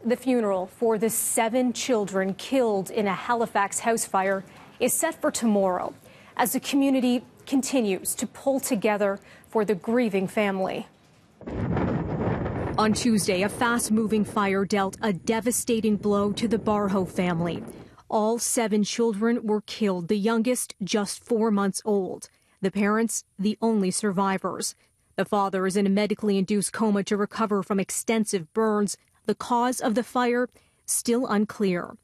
The funeral for the 7 children killed in a Halifax house fire is set for tomorrow as the community continues to pull together for the grieving family. On Tuesday, a fast-moving fire dealt a devastating blow to the Barho family. All 7 children were killed, the youngest just 4 months old. The parents, the only survivors. The father is in a medically induced coma to recover from extensive burns. The cause of the fire, still unclear.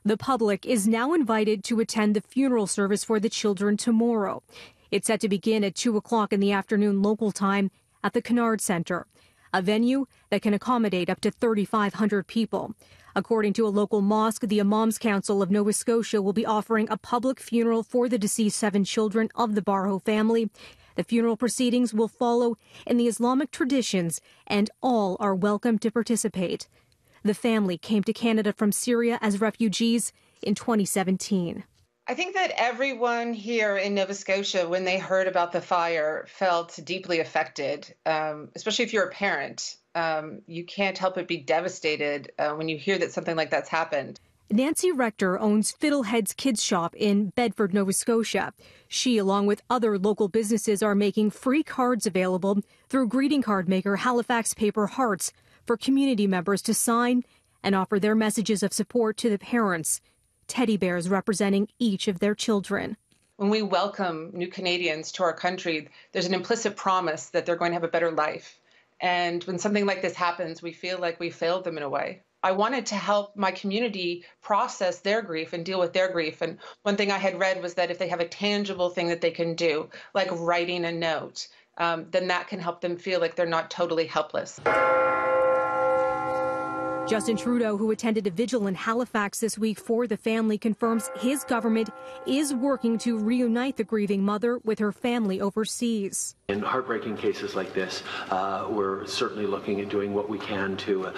The public is now invited to attend the funeral service for the children tomorrow. It's set to begin at 2 o'clock in the afternoon local time at the Kennard Centre, a venue that can accommodate up to 3,500 people. According to a local mosque, the Imams Council of Nova Scotia will be offering a public funeral for the deceased 7 children of the Barho family. The funeral proceedings will follow in the Islamic traditions, and all are welcome to participate. The family came to Canada from Syria as refugees in 2017. I think that everyone here in Nova Scotia, when they heard about the fire, felt deeply affected, especially if you're a parent. You can't help but be devastated when you hear that something like that's happened. Nancy Rector owns Fiddlehead's Kids Shop in Bedford, Nova Scotia. She, along with other local businesses, are making free cards available through greeting card maker Halifax Paper Hearts for community members to sign and offer their messages of support to the parents. Teddy bears representing each of their children. When we welcome new Canadians to our country, there's an implicit promise that they're going to have a better life. And when something like this happens, we feel like we failed them in a way. I wanted to help my community process their grief and deal with their grief. And one thing I had read was that if they have a tangible thing that they can do, like writing a note, then that can help them feel like they're not totally helpless. Justin Trudeau, who attended a vigil in Halifax this week for the family, confirms his government is working to reunite the grieving mother with her family overseas. In heartbreaking cases like this, we're certainly looking at doing what we can to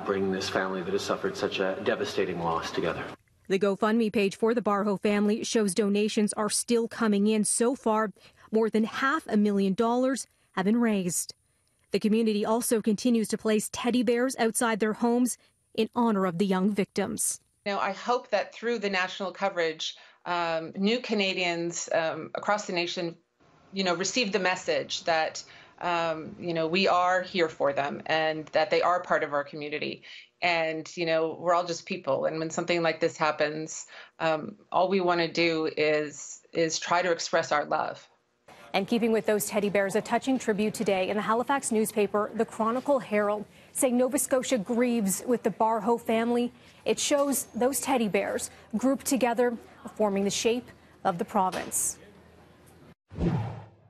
bring this family that has suffered such a devastating loss together. The GoFundMe page for the Barho family shows donations are still coming in. So far, more than $500,000 have been raised. The community also continues to place teddy bears outside their homes in honor of the young victims. I hope that through the national coverage, new Canadians across the nation, receive the message that, we are here for them and that they are part of our community. And, we're all just people. And when something like this happens, all we want to do is try to express our love. And keeping with those teddy bears, a touching tribute today in the Halifax newspaper, the Chronicle Herald, saying Nova Scotia grieves with the Barho family. It shows those teddy bears grouped together, forming the shape of the province.